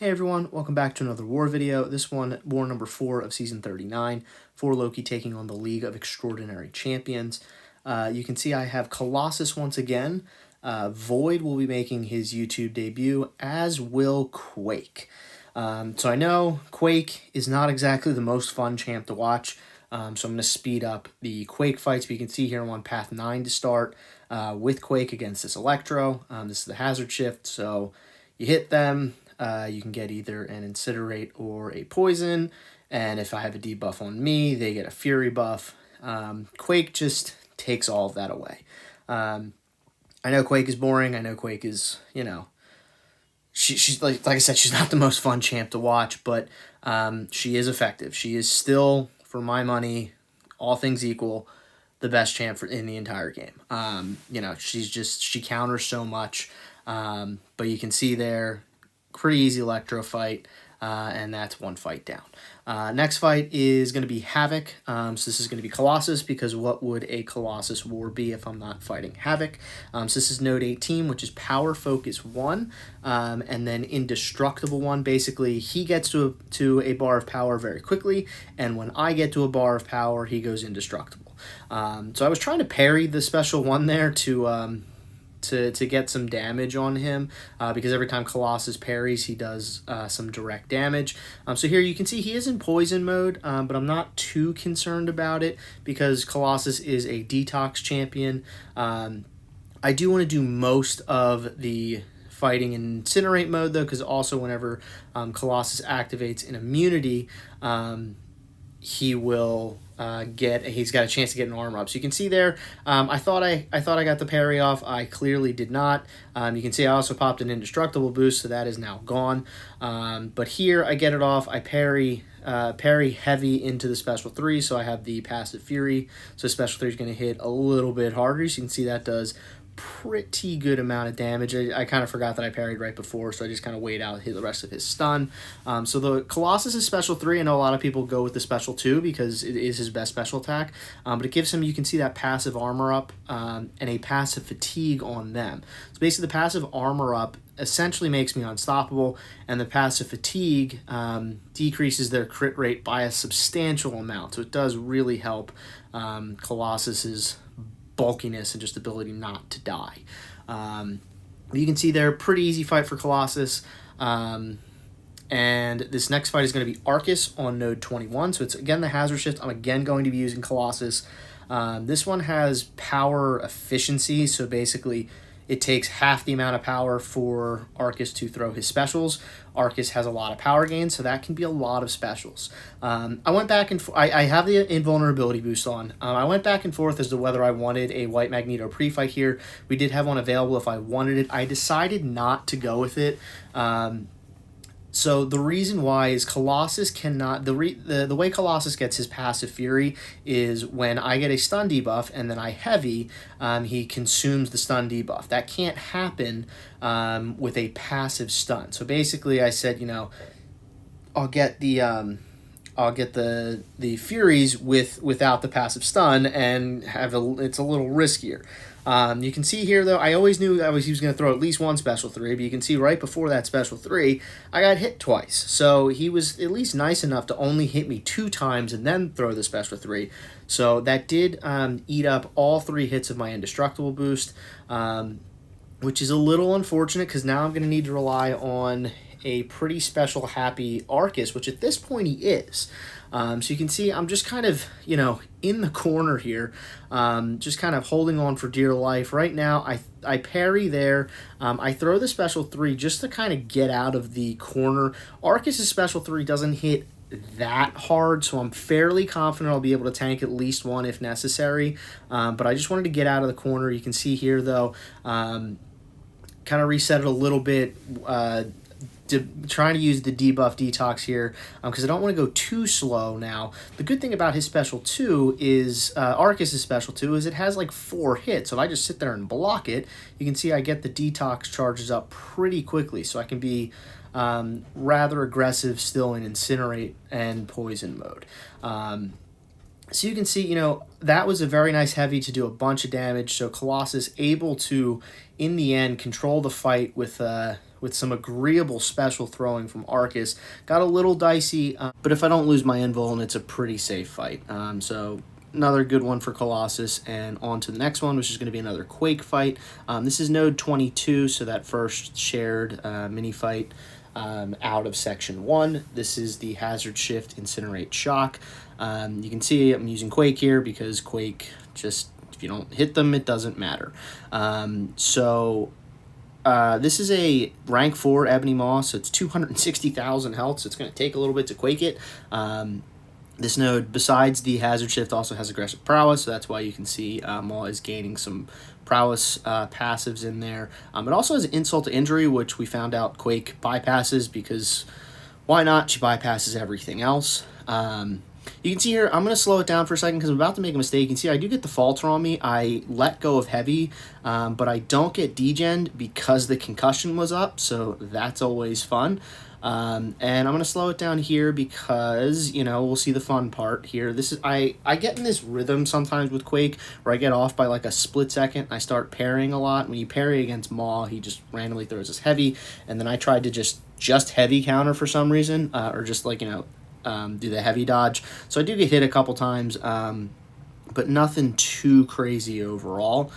Hey everyone, welcome back to another war video. This one, war number 4 of season 39, for Loki taking on the League of Extraordinary Champions. You can see I have Colossus once again. Void will be making his YouTube debut, as will Quake. So I know Quake is not exactly the most fun champ to watch, so I'm going to speed up the Quake fights. But you can see here I'm on path 9 to start with Quake against this Electro. This is the hazard shift, so you hit them. You can get either an Incinerate or a Poison, and if I have a debuff on me, they get a Fury buff. Quake just takes all of that away. I know Quake is boring. I know Quake is, she's like I said, she's not the most fun champ to watch, but she is effective. She is still, for my money, all things equal, the best champ in the entire game. She counters so much, but you can see there, pretty easy Electro fight, and that's one fight down. Next fight is going to be Havok. So this is going to be Colossus, because what would a Colossus war be if I'm not fighting Havok? So this is node 18, which is Power Focus 1, and then Indestructible 1. Basically, he gets to a bar of power very quickly, and when I get to a bar of power, he goes indestructible. So I was trying to parry the special 1 there to get some damage on him, because every time Colossus parries, he does some direct damage. So here you can see he is in poison mode, but I'm not too concerned about it because Colossus is a detox champion. I do want to do most of the fighting in Incinerate mode, though, because also whenever Colossus activates an immunity, he will he's got a chance to get an armor up. So you can see there, I thought I got the parry off. I clearly did not. You can see I also popped an indestructible boost, so that is now gone. But here I get it off. I parry heavy into the special 3, so I have the passive fury. So special 3 is going to hit a little bit harder. So you can see that does pretty good amount of damage. I kind of forgot that I parried right before, so I just kind of wait out, hit the rest of his stun. So the Colossus is special 3. I know a lot of people go with the special 2 because it is his best special attack, but it gives him, you can see that passive armor up and a passive fatigue on them. So basically the passive armor up essentially makes me unstoppable, and the passive fatigue decreases their crit rate by a substantial amount. So it does really help Colossus's bulkiness and just ability not to die. You can see there, pretty easy fight for Colossus. And this next fight is going to be Aarkus on node 21. So it's again the hazard shift. I'm again going to be using Colossus. This one has power efficiency, so basically it takes half the amount of power for Aarkus to throw his specials. Aarkus has a lot of power gain, so that can be a lot of specials. I went back and I have the invulnerability boost on. I went back and forth as to whether I wanted a White Magneto pre-fight here. We did have one available if I wanted it. I decided not to go with it. So the reason why is Colossus cannot, the way Colossus gets his passive fury is when I get a stun debuff and then I heavy, he consumes the stun debuff. That can't happen with a passive stun. So basically I said, I'll get the furies without the passive stun and it's a little riskier. You can see here, though, I always knew he was going to throw at least one special 3, but you can see right before that special 3, I got hit twice. So he was at least nice enough to only hit me 2 times and then throw the special 3. So that did eat up all 3 hits of my indestructible boost, which is a little unfortunate because now I'm going to need to rely on a pretty special happy Aarkus, which at this point he is. So you can see I'm just kind of, in the corner here, just kind of holding on for dear life. Right now, I parry there. I throw the special 3 just to kind of get out of the corner. Aarkus' special 3 doesn't hit that hard, so I'm fairly confident I'll be able to tank at least one if necessary. But I just wanted to get out of the corner. You can see here, though, kind of reset it a little bit, trying to use the debuff detox here because I don't want to go too slow now. The good thing about his special 2 is, Aarkus' special 2, is it has like 4 hits. So if I just sit there and block it, you can see I get the detox charges up pretty quickly. So I can be rather aggressive still in Incinerate and Poison mode. So you can see, that was a very nice heavy to do a bunch of damage. So Colossus able to, in the end, control the fight with with some agreeable special throwing from Aarkus. Got a little dicey, but if I don't lose my invuln, it's a pretty safe fight. So another good one for Colossus, and on to the next one, which is going to be another Quake fight. This is node 22, so that first shared mini fight out of section 1. This is the Hazard Shift Incinerate Shock. You can see I'm using Quake here because Quake just, if you don't hit them, it doesn't matter. This is a rank 4 Ebony Maw, so it's 260,000 health, so it's going to take a little bit to Quake it. This node, besides the Hazard Shift, also has aggressive prowess, so that's why you can see Maw is gaining some prowess passives in there. It also has Insult to Injury, which we found out Quake bypasses because why not? She bypasses everything else. You can see here, I'm going to slow it down for a second because I'm about to make a mistake. You can see I do get the Falter on me. I let go of Heavy, but I don't get degened because the concussion was up, so that's always fun. And I'm going to slow it down here because, you know, we'll see the fun part here. This is, I get in this rhythm sometimes with Quake where I get off by like a split second. I start parrying a lot. When you parry against Maw, he just randomly throws his Heavy, and then I tried to just Heavy counter for some reason, or just like, you know, do the Heavy dodge. So I do get hit a couple times, but nothing too crazy overall.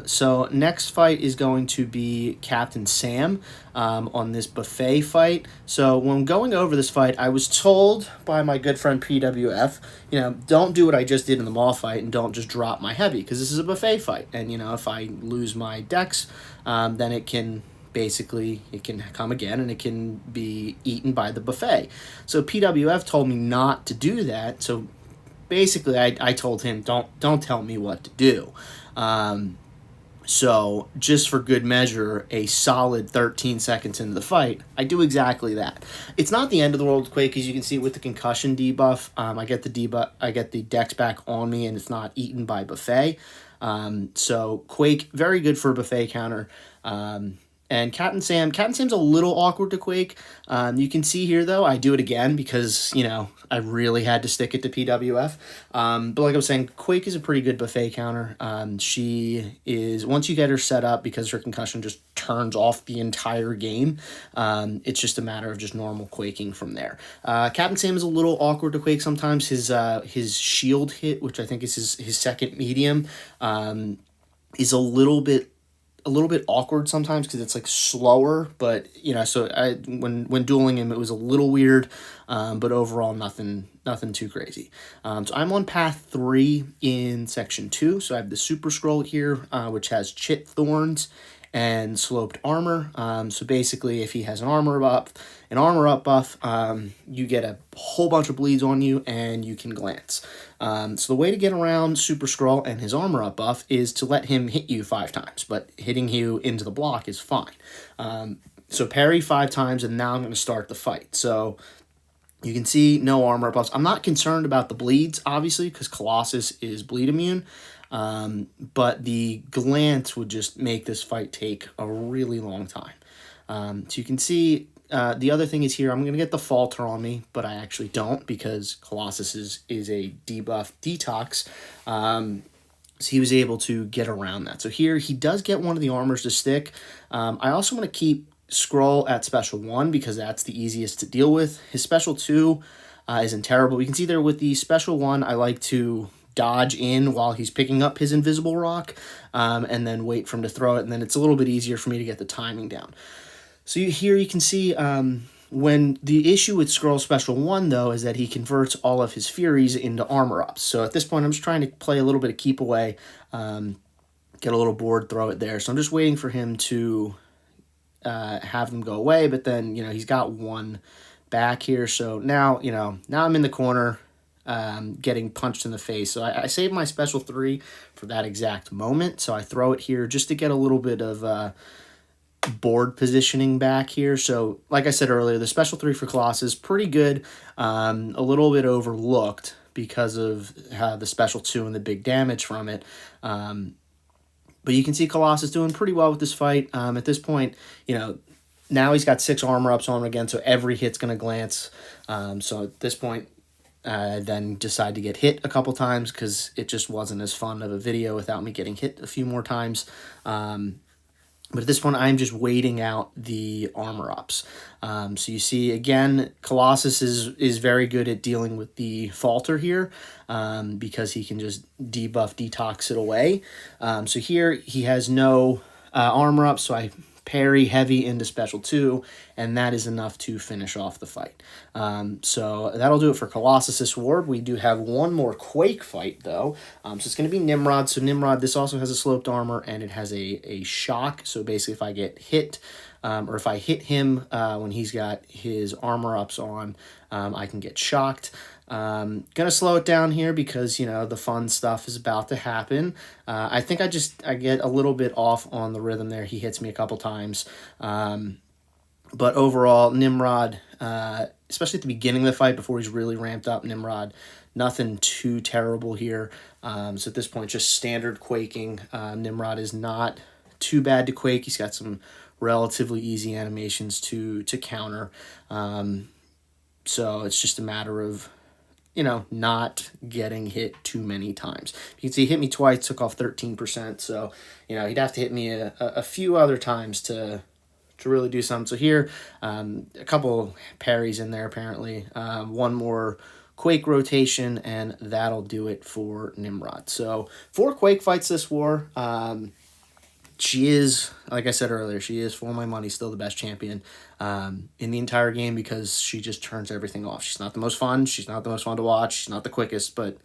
So next fight is going to be Capt Sam on this buffet fight. So when going over this fight, I was told by my good friend PWF, you know, don't do what I just did in the Maw fight and don't just drop my Heavy because this is a buffet fight. And, you know, if I lose my dex, then it can... basically, it can come again and it can be eaten by the buffet. So PWF told me not to do that. So basically, I told him, don't tell me what to do. So just for good measure, a solid 13 seconds into the fight, I do exactly that. It's not the end of the world with Quake, as you can see with the concussion debuff. I get the dex back on me, and it's not eaten by buffet. So Quake, very good for a buffet counter. And Captain Sam's a little awkward to Quake. You can see here, though, I do it again because, you know, I really had to stick it to PWF. But like I was saying, Quake is a pretty good buffet counter. She is, once you get her set up, because her concussion just turns off the entire game, it's just a matter of just normal quaking from there. Captain Sam is a little awkward to Quake sometimes. His shield hit, which I think is his second medium, is a little bit awkward sometimes because it's like slower, but you know, so when dueling him, it was a little weird, but overall nothing too crazy. So I'm on path 3 in section 2. So I have the Super Skrull here, which has Chit Thorns and sloped armor. So basically, if he has an armor up buff, you get a whole bunch of bleeds on you and you can glance. So the way to get around Super Skrull and his armor up buff is to let him hit you 5 times, but hitting you into the block is fine. So parry 5 times, and now I'm going to start the fight. So you can see no armor up buffs. I'm not concerned about the bleeds, obviously, because Colossus is bleed immune. But the glance would just make this fight take a really long time. So you can see the other thing is here, I'm going to get the Falter on me, but I actually don't because Colossus is a debuff detox. So he was able to get around that. So here he does get one of the armors to stick. I also want to keep Skrull at special 1 because that's the easiest to deal with. His special 2 isn't terrible. You can see there with the special 1, I like to dodge in while he's picking up his invisible rock, and then wait for him to throw it, and then it's a little bit easier for me to get the timing down. So here you can see when the issue with Skrull Special 1, though, is that he converts all of his Furies into armor ups. So at this point, I'm just trying to play a little bit of keep away, get a little board, throw it there. So I'm just waiting for him to have them go away, but then, you know, he's got one back here. So now, you know, now I'm in the corner, getting punched in the face. So I saved my special 3 for that exact moment. So I throw it here just to get a little bit of board positioning back here. So like I said earlier, the special 3 for Colossus, pretty good, a little bit overlooked because of the special 2 and the big damage from it. But you can see Colossus doing pretty well with this fight. At this point, you know, now he's got 6 armor ups on him again, so every hit's going to glance. So at this point, then decide to get hit a couple times because it just wasn't as fun of a video without me getting hit a few more times. But at this point, I'm just waiting out the armor ups. So you see, again, Colossus is very good at dealing with the falter here because he can just debuff, detox it away. So here, he has no armor up, so I parry heavy into special 2, and that is enough to finish off the fight. So that'll do it for Colossus this war. We do have one more Quake fight, though. So it's going to be Nimrod. So Nimrod, this also has a sloped armor, and it has a shock. So basically, if I get hit, or if I hit him when he's got his armor ups on, I can get shocked. Gonna slow it down here because, you know, the fun stuff is about to happen. I think I get a little bit off on the rhythm there. He hits me a couple times. But overall, Nimrod, especially at the beginning of the fight before he's really ramped up, Nimrod, nothing too terrible here. So at this point, just standard quaking. Nimrod is not too bad to quake. He's got some relatively easy animations to counter. So it's just a matter of, you know, not getting hit too many times. You can see he hit me twice, took off 13%. So, you know, he'd have to hit me a few other times to really do something. So here, a couple parries in there apparently. One more Quake rotation, and that'll do it for Nimrod. So 4 Quake fights this war. She is, like I said earlier, she is, for my money, still the best champion in the entire game because she just turns everything off. She's not the most fun. She's not the most fun to watch. She's not the quickest, but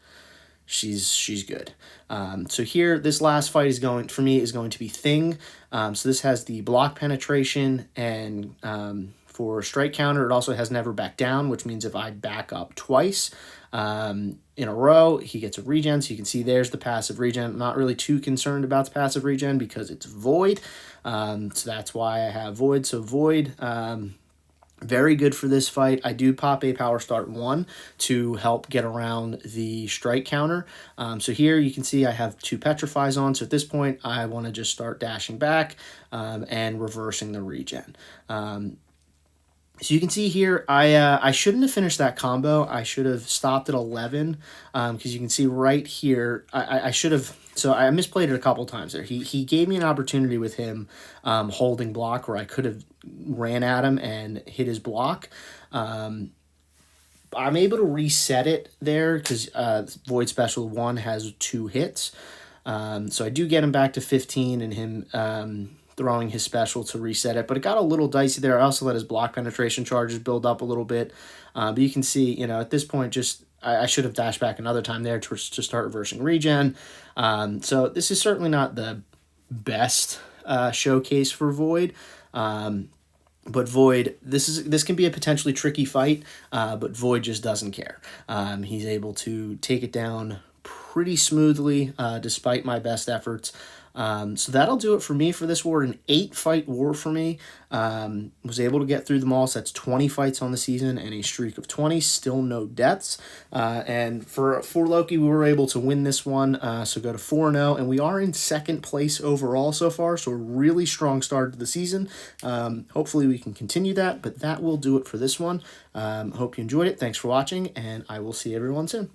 she's good. So here, this last fight is going to be Thing. So this has the block penetration, and for strike counter, it also has never back down, which means if I back up twice in a row, he gets a regen. So you can see there's the passive regen. I'm not really too concerned about the passive regen because it's void. So that's why I have void. So void, very good for this fight. I do pop a power start 1 to help get around the strike counter. So here you can see I have 2 petrifies on. So at this point, I want to just start dashing back and reversing the regen. So you can see here, I shouldn't have finished that combo. I should have stopped at 11 because you can see right here, I should have, so I misplayed it a couple times there. He gave me an opportunity with him holding block where I could have ran at him and hit his block. I'm able to reset it there because Void Special 1 has 2 hits. So I do get him back to 15 and him throwing his special to reset it, but it got a little dicey there. I also let his block penetration charges build up a little bit, but you can see, you know, at this point, just I should have dashed back another time there to start reversing regen. So this is certainly not the best showcase for Void, but Void, this can be a potentially tricky fight, but Void just doesn't care. He's able to take it down pretty smoothly, despite my best efforts. So that'll do it for me for this war. An 8-fight war for me. Was able to get through them all. So that's 20 fights on the season and a streak of 20. Still no deaths. And for Loki, we were able to win this one. So go to 4-0. And we are in 2nd place overall so far. So a really strong start to the season. Hopefully we can continue that. But that will do it for this one. Hope you enjoyed it. Thanks for watching. And I will see everyone soon.